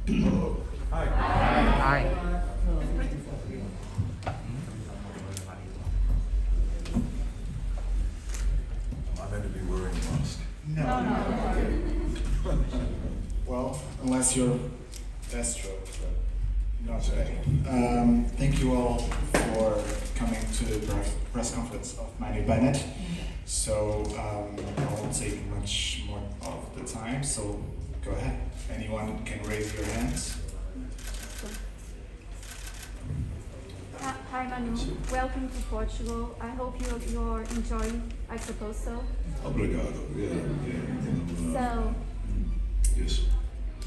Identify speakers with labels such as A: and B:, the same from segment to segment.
A: Hello.
B: Hi.
C: Hi.
A: Am I meant to be wearing a mask?
B: No.
D: Well, unless you're Deathstroke, but not today. Thank you all for coming to the press conference of Manu Bennett. So I won't take much more of the time, so go ahead. Anyone can raise your hands.
E: Hi Manu, welcome to Portugal. I hope you're enjoying, I suppose so.
A: Obrigado. Yes.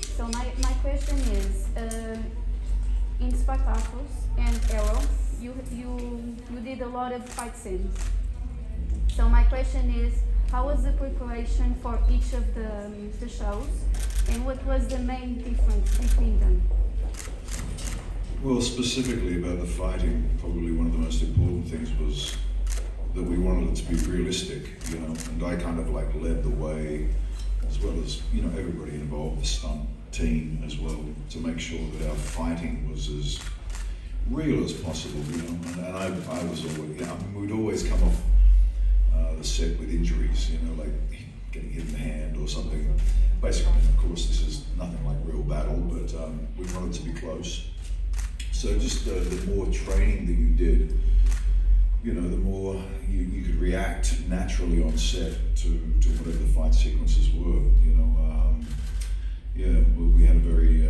E: So my question is, in Spartacus and Arrow, you did a lot of fight scenes. So my question is, how was the preparation for each of the shows, and what was the main difference between them?
A: Well, specifically about the fighting, probably one of the most important things was that we wanted it to be realistic, and I kind of like led the way, as well as, everybody involved, the stunt team as well, to make sure that our fighting was as real as possible, and I was always, we'd always come off the set with injuries, like getting hit in the hand or something. Basically, of course, this is nothing like real battle, but we wanted to be close. So just the more training that you did, the more you could react naturally on set to whatever the fight sequences were, we had a very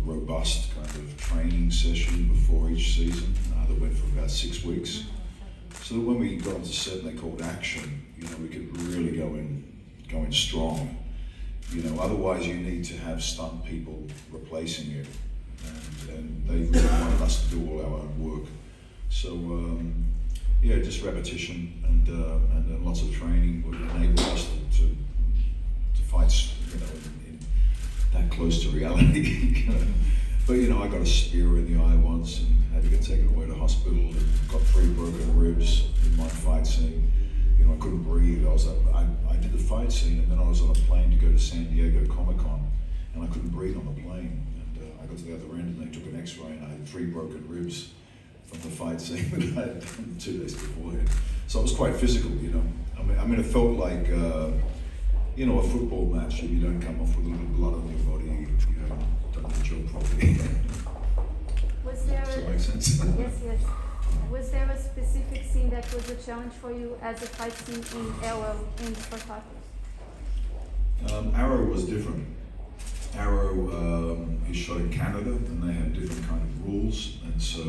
A: robust kind of training session before each season that went for about 6 weeks. So that when we got onto set and they called action, we could really go in strong. Otherwise you need to have stunt people replacing you. And they really wanted us to do all our own work. So just repetition and lots of training would enable us to fight, in that close to reality. But I got a spear in the eye once and had to get taken away to hospital and got 3 broken ribs in my fight scene. I couldn't breathe. I did the fight scene and then I was on a plane to go to San Diego Comic Con and I couldn't breathe on the plane. I got to the other end and they took an x-ray and I had 3 broken ribs from the fight scene that I had done 2 days beforehand. So it was quite physical, I mean it felt like, a football match. If you don't come off with a little blood on your body, you haven't done the job properly.
E: Was there
A: Does that make sense?
E: Yes. Was there a specific scene that was a challenge for you as a fight scene in Arrow and Spartacus?
A: Arrow was different. Arrow is shot in Canada and they had different kind of rules, and so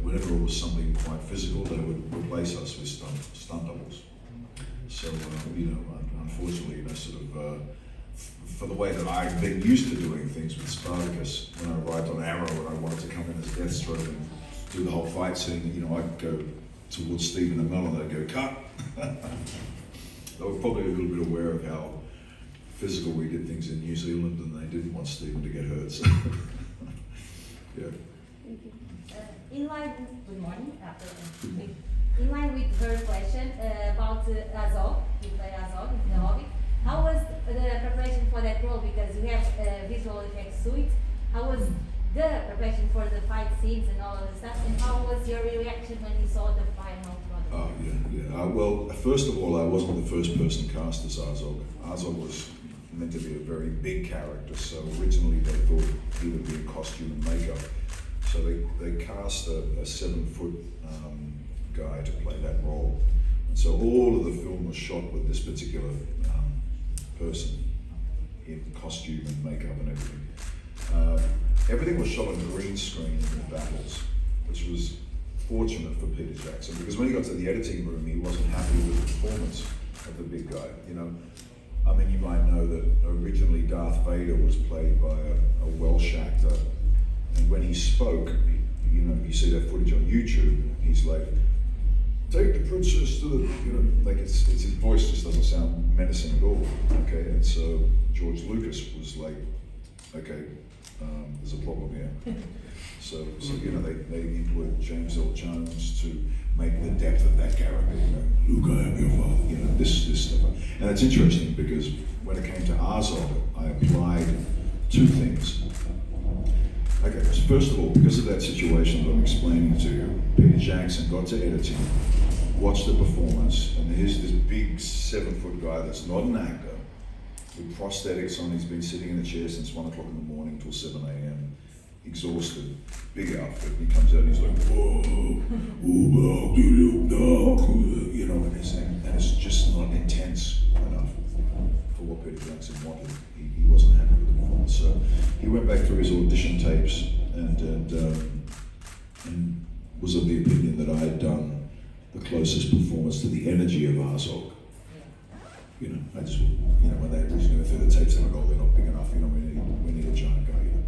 A: whenever it was something quite physical they would replace us with stunt doubles. So unfortunately, for the way that I've been used to doing things with Spartacus, when I arrived on Arrow and I wanted to come in as Deathstroke and do the whole fight scene, I'd go towards Stephen Amell and they'd go, cut! They were probably a little bit aware of how physical we did things in New Zealand and they didn't want Stephen to get hurt, so yeah.
F: Good morning. In line with her question about Azog, you play Azog in the Hobbit, how was the preparation for that role? Because you have a visual effects suite. How was the preparation for the fight scenes and all of the stuff? And how was your reaction when you saw the final product?
A: Oh, yeah. Well, first of all, I wasn't the first person cast as Azog. Azog was meant to be a very big character, so originally they thought he would be in costume and makeup. So they cast a 7-foot guy to play that role. And so all of the film was shot with this particular person in costume and makeup and everything. Everything was shot on green screen in the battles, which was fortunate for Peter Jackson, because when he got to the editing room, he wasn't happy with the performance of the big guy. I mean, you might know that originally Darth Vader was played by a Welsh actor, and when he spoke, you see that footage on YouTube, he's like, take the princess to the, like his voice just doesn't sound menacing at all, okay? And so George Lucas was like, okay, there's a problem here. So they employed James L. Jones to make the depth of that character, Luke, I am your father, this stuff. And it's interesting because when it came to Azog, I applied two things. Okay, so first of all, because of that situation that I'm explaining to you, Peter Jackson got to editing, watched the performance, and here's this big 7-foot guy that's not an actor, with prosthetics on. He's been sitting in a chair since 1 o'clock in the morning till 7 a.m. Exhausted, big outfit. And he comes out and he's like, whoa, you know, and it's just not intense enough for what Peter Jackson wanted. He wasn't happy with the performance. So he went back through his audition tapes and was of the opinion that I had done the closest performance to the energy of Azog. You know, I just, you know, when they originally went through the tapes, they went, oh, they're not big enough, you know, we need a giant guy, you know.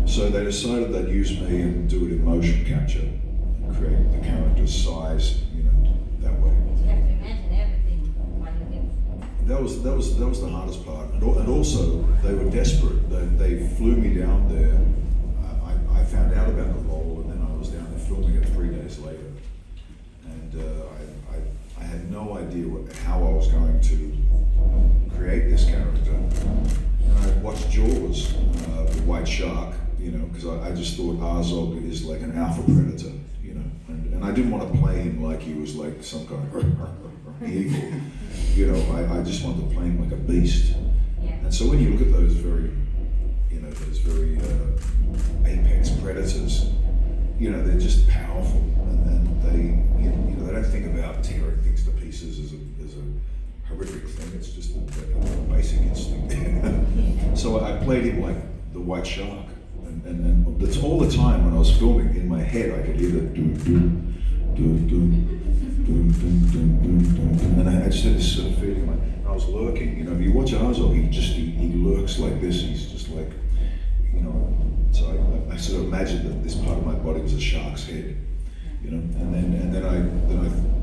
A: So they decided they'd use me and do it in motion capture, and create the character's size, you know, that way.
F: You have to imagine everything while you do.
A: That was the hardest part, and also they were desperate. They flew me down there. I found out about the role, and then I was down there filming it 3 days later, and I had no idea how I was going to create this character. And I watched Jaws, the white shark, you know, because I just thought Azog is like an alpha predator, you know, and I didn't want to play him like he was like some kind of evil, you know. I just wanted to play him like a beast.
F: Yeah.
A: And so when you look at those very apex predators, you know, they're just powerful, and they, you know, they don't think about tearing things to pieces as a horrific thing. It's just a basic instinct. So I played him like the white shark, and that's all the time when I was filming. In my head, I could hear the do do do do do do, and I just had this sort of feeling like I was lurking. You know, if you watch Azog, he lurks like this. He's just like, you know. So I sort of imagined that this part of my body was a shark's head, you know, and then I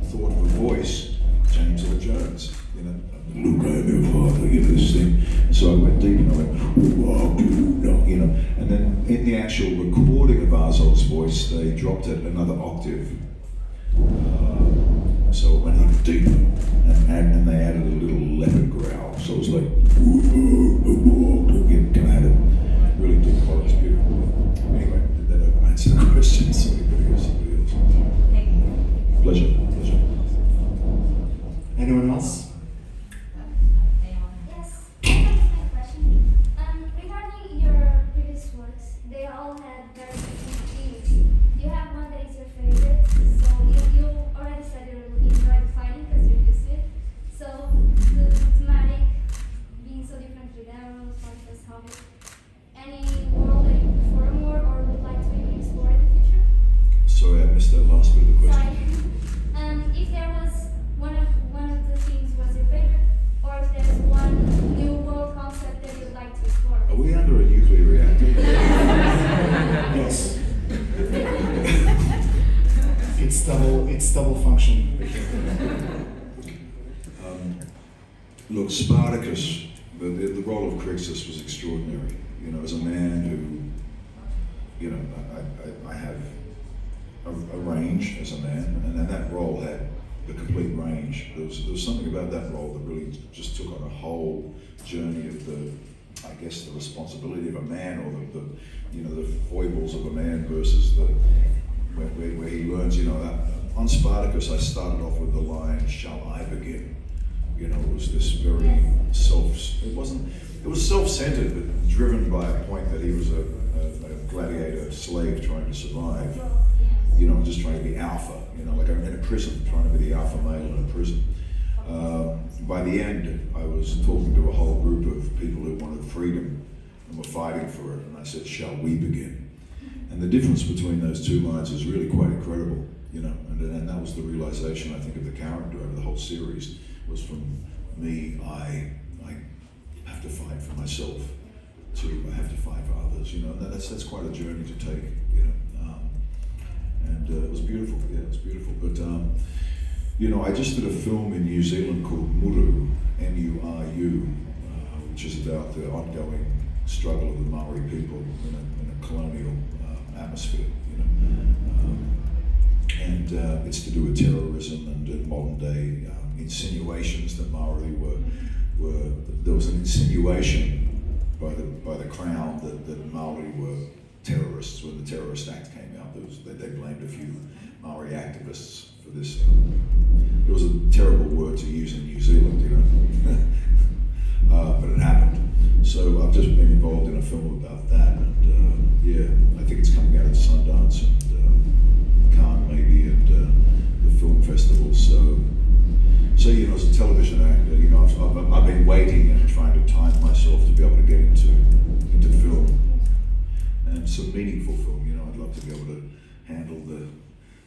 A: thought of a voice, James Earl Jones, you know, look, I'm your father, you know, this thing. And so I went deep and I went, you know, and then in the actual recording of Azog's voice, they dropped it another octave. So it went even deeper, and they added a little leopard growl. So it was like, kind of had a really deep quality. It's beautiful. Anyway, did that answer the question? Somebody else.
F: Thank you.
A: Pleasure.
D: Anyone else?
B: Yes, I have a question. Regarding your previous works, they all had very different themes. Do you have one that is your favorite? So you already said you enjoyed fighting because you're used to it. So the thematic being so different with arrows, Spartacus, Hobbit. Any world that you prefer more or would like to even explore in the future?
A: Sorry, I missed that last bit of the question.
B: Sorry. If there was one of the themes was your favorite, or if there's one new world concept that you'd like to explore.
A: Are we under a nuclear reactor?
D: Yes. It's double function.
A: Look, Spartacus, the role of Crixus was extraordinary. You know, as a man who, you know, I have a range as a man, and that role had the complete range. There was something about that role that really just took on a whole journey of I guess the responsibility of a man, or the foibles of a man versus where he learns, you know. On Spartacus, I started off with the line, "Shall I begin?" You know, it was this very it was self-centered, but driven by a point that he was a gladiator slave trying to survive. You know, just trying to be alpha, you know, like I'm in a prison, trying to be the alpha male in a prison. By the end, I was talking to a whole group of people who wanted freedom and were fighting for it, and I said, "Shall we begin?" And the difference between those two lines is really quite incredible, you know, and that was the realization, I think, of the character over the whole series, was from me, I have to fight for myself, to I have to fight for others, you know, and that's quite a journey to take, you know. And it was beautiful, yeah, it was beautiful. But, you know, I just did a film in New Zealand called Muru, M-U-R-U, which is about the ongoing struggle of the Maori people in a colonial atmosphere, you know. And it's to do with terrorism and modern day insinuations that Maori were there was an insinuation by the Crown that Maori were terrorists. When the Terrorist Act came out, they blamed a few Maori activists for this. It was a terrible word to use in New Zealand, you know, but it happened. So I've just been involved in a film about that, and yeah, I think it's coming out at Sundance and Cannes maybe, and the film festival. So you know, as a television actor, you know, I've been waiting and trying to time myself to be able to get into film, and some meaningful film. You know, I'd love to be able to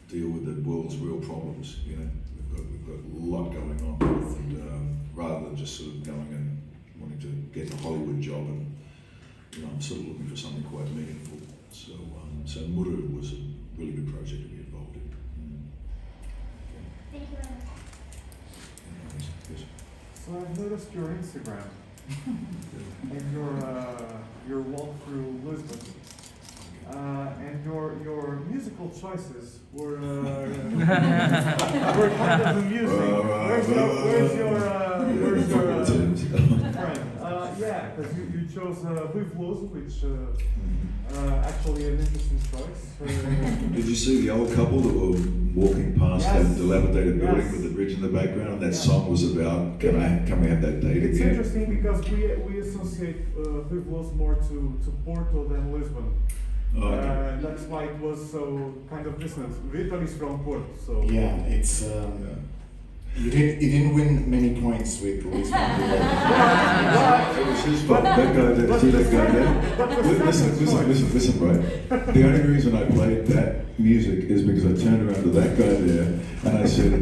A: deal with the world's real problems. You know, we've got a lot going on, and rather than just sort of going and wanting to get a Hollywood job, and you know, I'm sort of looking for something quite meaningful. So Muru was a really good project to be involved in.
B: Thank you very much.
A: Yes.
C: So I've noticed your Instagram and your walk through Lisbon, and your musical choices were kind of amusing. Where's your friend? Yeah, because you chose Vive which actually an interesting choice.
A: Did you see the old couple that were walking past that dilapidated building with the bridge in the background? And that song was about, can we have that date
C: It's
A: again?
C: interesting because we associate Vive more to Porto than Lisbon.
A: Okay.
C: That's why it was so kind of distance. Vitor is from Porto, so
D: Yeah, it's you didn't win many points with Lisbon.
A: It was his fault. That guy there, see that guy there? Listen, right? The only reason I played that music is because I turned around to that guy there and I said,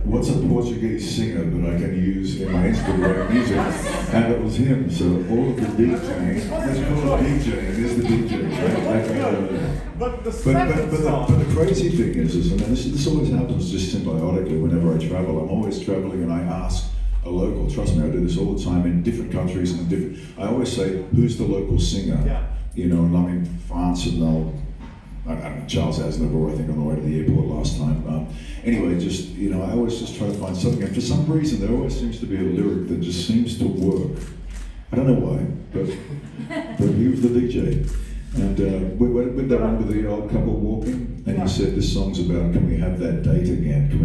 A: what's a Portuguese singer that I can use in my Instagram music? And it was him. So all of the DJing, let's call it DJing, is the DJ. Right? That guy over there.
C: But the second song.
A: But the crazy thing is and this always happens just symbiotically whenever I travel. I'm always traveling and I ask a local, trust me, I do this all the time in different countries and I always say, who's the local singer?
C: Yeah.
A: You know, and I'm in France and I don't know, Charles Aznavour, I think, on the way to the airport last time. Anyway, just, you know, I always just try to find something. And for some reason, there always seems to be a lyric that just seems to work. I don't know why, but he was the DJ. And we went with that one with the old couple walking, and he said, this song's about, can we have that date again? Can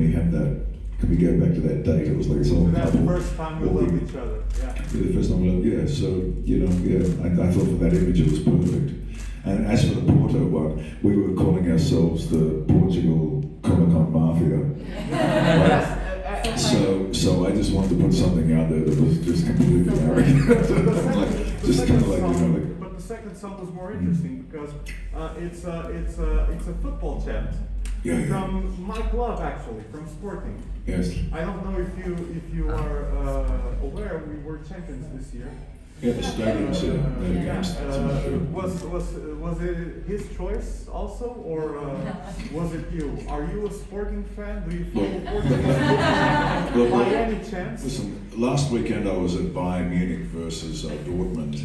A: we go back to that date? It was like this old
C: That's
A: couple
C: the first time we
A: walking.
C: loved each other. Yeah.
A: The first time we loved, yeah. So, you know, yeah, I thought for that image it was perfect. And as for the Porto one, we were calling ourselves the Portugal Comic Con Mafia. Right? So I just wanted to put something out there that was just completely arrogant. Just kind of like, you know, like.
C: But the second song was more interesting because it's a football chant from my club actually, from Sporting.
A: Yes.
C: I don't know if you are aware, we were champions this year.
A: Yeah, the stadium's
C: Was it his choice also, or was it you? Are you a Sporting fan? Do you follow Portugal by any chance?
A: Listen, last weekend I was at Bayern Munich versus Dortmund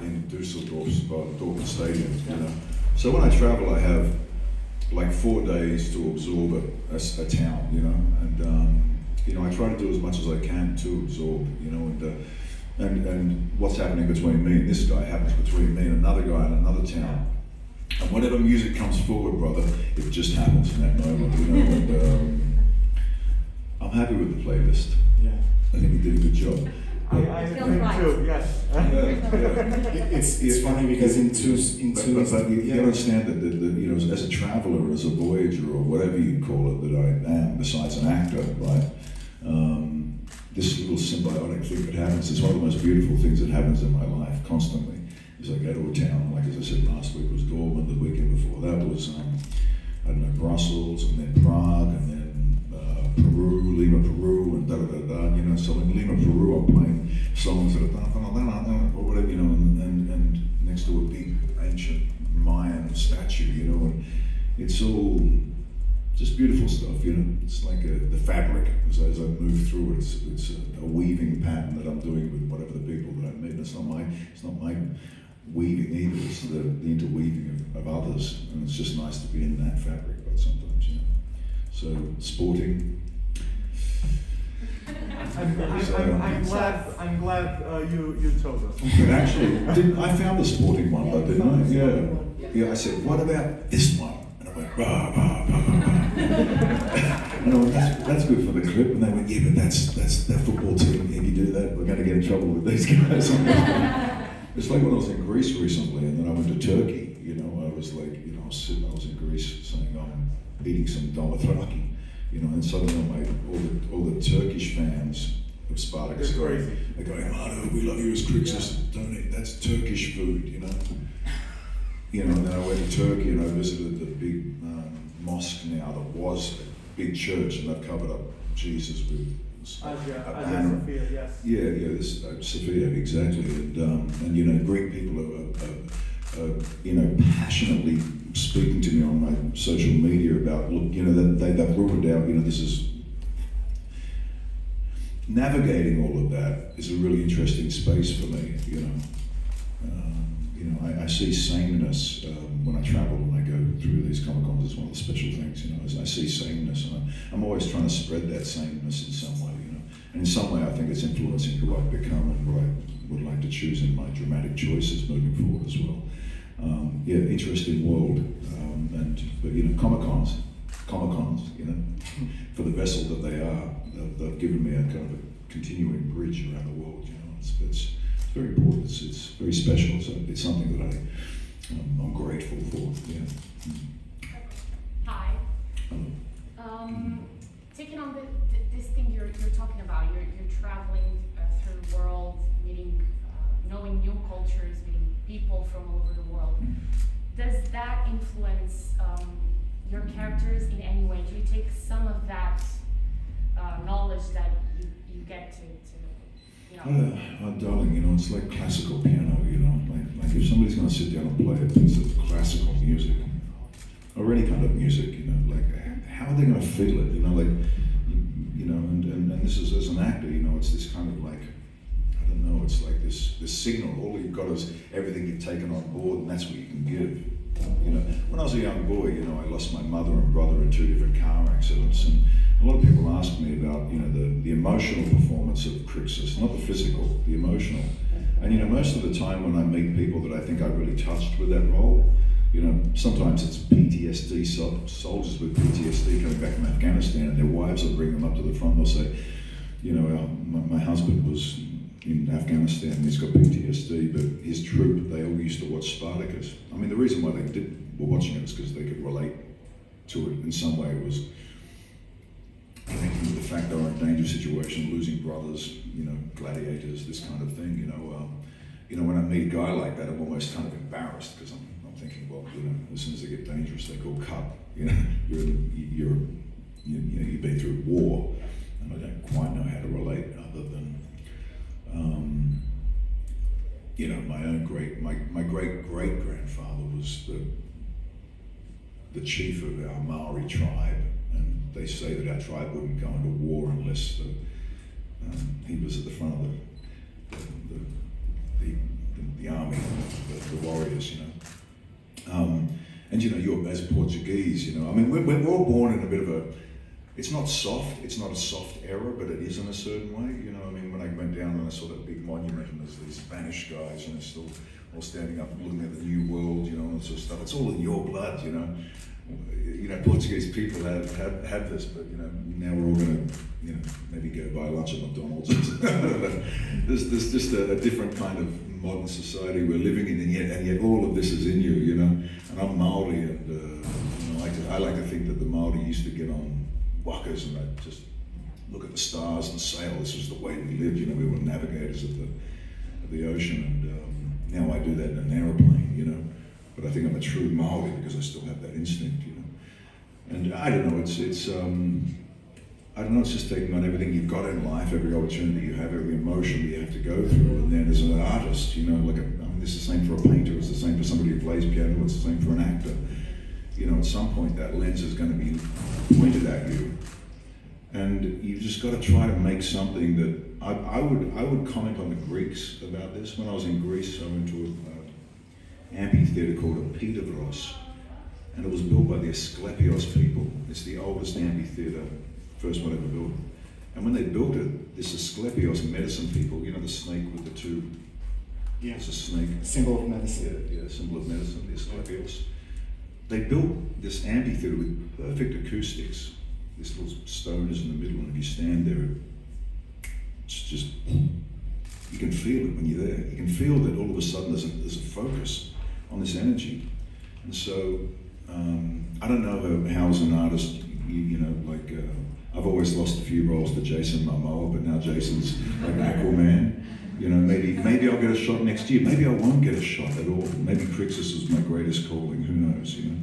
A: in Dusseldorf's Dortmund Stadium. You know, so when I travel, I have like 4 days to absorb a town. You know, and you know, I try to do as much as I can to absorb. You know, and what's happening between me and this guy happens between me and another guy in another town. And whatever music comes forward, brother, it just happens in that moment, you know. And I'm happy with the playlist.
D: Yeah.
A: I think we did a good job.
C: I think too. Yes.
A: It's
D: funny because
A: but you understand that you know, as a traveler, as a voyager, or whatever you call it, that I am, besides an actor, right? This little symbiotic thing that happens is one of the most beautiful things that happens in my life constantly. Is I go to a town, like as I said last week was Dortmund, the weekend before that was I don't know, Brussels, and then Prague, and then Lima, Peru, and da-da-da-da, you know. So in Lima, Peru, I'm playing songs that are or whatever, you know, and next to a big ancient Mayan statue, you know, and it's all just beautiful stuff, you know. It's like the fabric as I move through it. It's a weaving pattern that I'm doing with whatever the people that I meet. It's not my weaving either. It's the interweaving of others, and it's just nice to be in that fabric. But sometimes, you know. So sporting.
C: I'm glad you chose us.
A: But actually, I found the sporting one, though, didn't I? Yeah. I said, what about this one? And I went, rah, rah, rah, rah, rah. And I went, that's good for the clip. And they went, yeah, but that's that football team. If you do that, we're going to get in trouble with these guys. It's like when I was in Greece recently, and then I went to Turkey. You know, I was like, you know, I was in Greece saying I'm eating some domathraki. You know, and suddenly all the Turkish fans of Spartacus
C: They're crazy.
A: They go, hey, Manu, we love you as Crixus. Don't eat, that's Turkish food, you know. You know, and then I went to Turkey and I visited the big mosque now that was a big church, and they've covered up Jesus with a banner.
C: Sophia, yes.
A: Yeah, this Sophia, exactly. And you know, Greek people are you know, passionately speaking to me on my social media about, look, you know, they've ruled out, you know, this is navigating all of that is a really interesting space for me, you know. You know, I see sameness when I travel and I go through these Comic Cons. It's one of the special things, you know, is I see sameness, and I'm always trying to spread that sameness in some way, you know. And in some way I think it's influencing who I've become and what I would like to choose in my dramatic choices moving forward as well. Yeah, interesting world, but you know, Comic Cons, you know, for the vessel that they are, they've given me a kind of a continuing bridge around the world. You know, it's very important. It's very special. So it's something that I'm grateful for. Yeah.
G: Hi. Taking on this thing you're talking about, you're traveling through the world, meeting, knowing new cultures, meeting people from all over the world. Does that influence your characters in any way? Do you take some of that knowledge that you get to you know?
A: Oh, darling, you know, it's like classical piano. You know, like if somebody's going to sit down and play a piece of classical music or any kind of music, you know, like how are they going to feel it? You know, like you know, and this is as an actor, you know, it's this kind of like, I don't know, it's like this signal. All you've got is everything you've taken on board, and that's what you can give. You know, when I was a young boy, you know, I lost my mother and brother in 2 different car accidents, and a lot of people ask me about, you know, the emotional performance of Crixus, not the physical, the emotional. And you know, most of the time when I meet people that I think I really touched with that role, you know, sometimes it's PTSD, soldiers with PTSD coming back from Afghanistan, and their wives will bring them up to the front. They'll say, you know, my husband was in Afghanistan, and he's got PTSD, but his troop, they all used to watch Spartacus. I mean, the reason why they were watching it is because they could relate to it in some way. It was connecting with the fact they were in a dangerous situation, losing brothers, you know, gladiators, this kind of thing. You know, when I meet a guy like that, I'm almost kind of embarrassed because I'm thinking, well, you know, as soon as they get dangerous, they call cut. You know, you've been through war, and I don't quite know how to relate other than. You know, my great grandfather was the chief of our Maori tribe, and they say that our tribe wouldn't go into war unless he was at the front of the army, the warriors, you know. And you know, you're as Portuguese, you know, I mean, we're all born in a bit of a. It's not soft, it's not a soft era, but it is in a certain way, you know. I mean, when I went down and I saw that big monument and there's these Spanish guys and they're still all standing up looking at the new world, you know, and sort of stuff. It's all in your blood, you know. You know, Portuguese people have this, but you know, now we're all going to, you know, maybe go buy lunch at McDonald's. There's just a different kind of modern society we're living in, and yet all of this is in you, you know. And I'm Maori, and you know, I like to think that the Maori used to get on wakas and I'd just look at the stars and sail. This was the way we lived, you know. We were navigators of the ocean, and now I do that in an aeroplane, you know. But I think I'm a true Maori because I still have that instinct, you know. And I don't know, it's I don't know, it's just taking on everything you've got in life, every opportunity you have, every emotion you have to go through. And then as an artist, you know, I mean, it's the same for a painter, it's the same for somebody who plays piano, it's the same for an actor. You know, at some point that lens is going to be pointed at you, and you've just got to try to make something that I would comment on the Greeks about this. When I was in Greece, I went to an amphitheater called a Pedavros, and it was built by the Asclepios people. It's the oldest amphitheater, first one ever built, And when they built it, this Asclepios medicine people, you know, the snake with the two,
D: Yeah.
A: it's a snake.
D: Symbol of medicine.
A: Yeah, symbol of medicine, the Asclepios. They built this amphitheater with perfect acoustics. This little stone is in the middle, and if you stand there, it's just, you can feel it when you're there. You can feel that all of a sudden there's a focus on this energy. And so, I don't know how as an artist, you know, like, I've always lost a few roles to Jason Momoa, but now Jason's like Aquaman. You know, maybe I'll get a shot next year. Maybe I won't get a shot at all. Maybe Crixus is my greatest calling. Who knows? You know,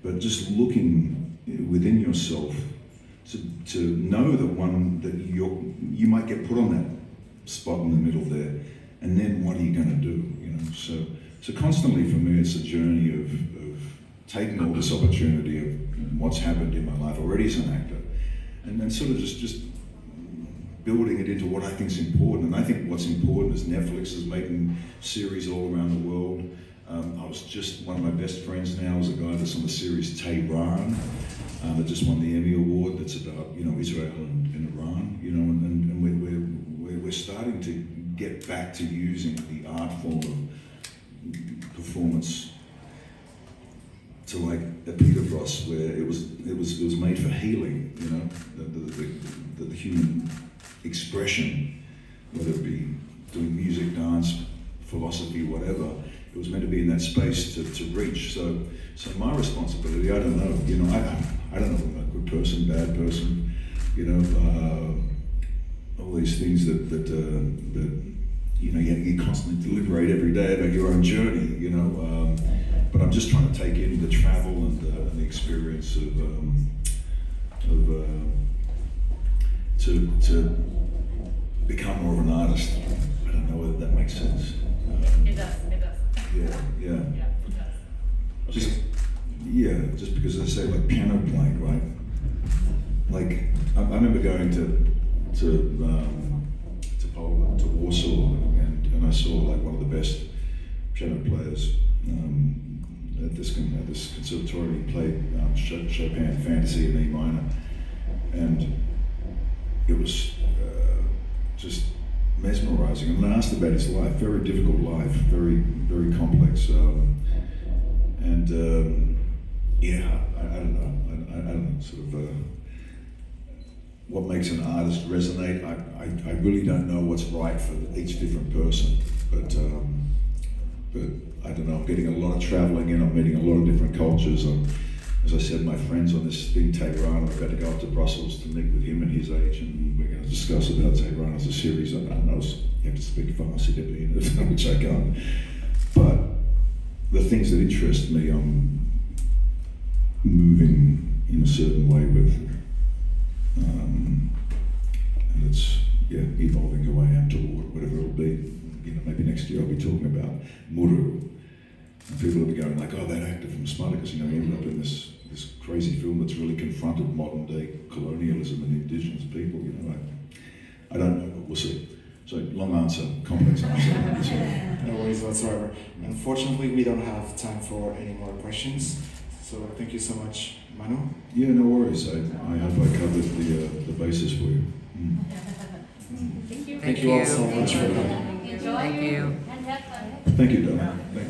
A: but just looking within yourself to know that you might get put on that spot in the middle there, and then what are you going to do? You know, so constantly for me, it's a journey of taking all this opportunity of what's happened in my life already as an actor, and then sort of just building it into what I think is important. And I think what's important is Netflix is making series all around the world. I was just, one of my best friends now is a guy that's on the series Tehran, that just won the Emmy Award. That's about, you know, Israel and Iran, you know, and we're starting to get back to using the art form of performance to like Epidavros, where it was made for healing, you know, the human expression, whether it be doing music, dance, philosophy, whatever. It was meant to be in that space to reach. So my responsibility, I don't know, you know, I don't know if I'm a good person, bad person, you know, all these things that you know, you constantly deliberate every day about your own journey, you know. But I'm just trying to take in the travel and the experience to become more of an artist. I don't know whether that makes sense.
G: It does.
A: Yeah.
G: Yeah, it does.
A: Just because they say like piano playing, right? Like I remember going to Poland, to Warsaw, and I saw like one of the best piano players at this conservatory. He played Chopin Fantasy in E minor, and it was just mesmerizing. And I asked about his life, very difficult life, very, very complex. Yeah, I don't know. I don't know, sort of what makes an artist resonate. I really don't know what's right for each different person, but I don't know. I'm getting a lot of traveling in. I'm meeting a lot of different cultures. As I said, my friends on this thing, Tehran, I'm about to go up to Brussels to meet with him and his age, and we're going to discuss about Tehran as a series. I don't know, you have to speak Farsi to be in it, which I can't. But the things that interest me, I'm moving in a certain way with, and it's evolving who I am toward whatever it'll be. You know, maybe next year I'll be talking about Muru. And people will be going like, oh, that actor from Spartacus, you know, he ended up in this crazy film that's really confronted modern day colonialism and indigenous people, you know. I don't know, but we'll see. So long answer, complex answer.
D: No worries whatsoever. Unfortunately, we don't have time for any more questions. So thank you so much, Manu.
A: Yeah, no worries. I hope I covered the basis for you.
G: Thank you.
D: Thank you all so much for coming.
F: Enjoy
H: Thank you.
F: and have fun.
A: Thank you, darling. Thank you.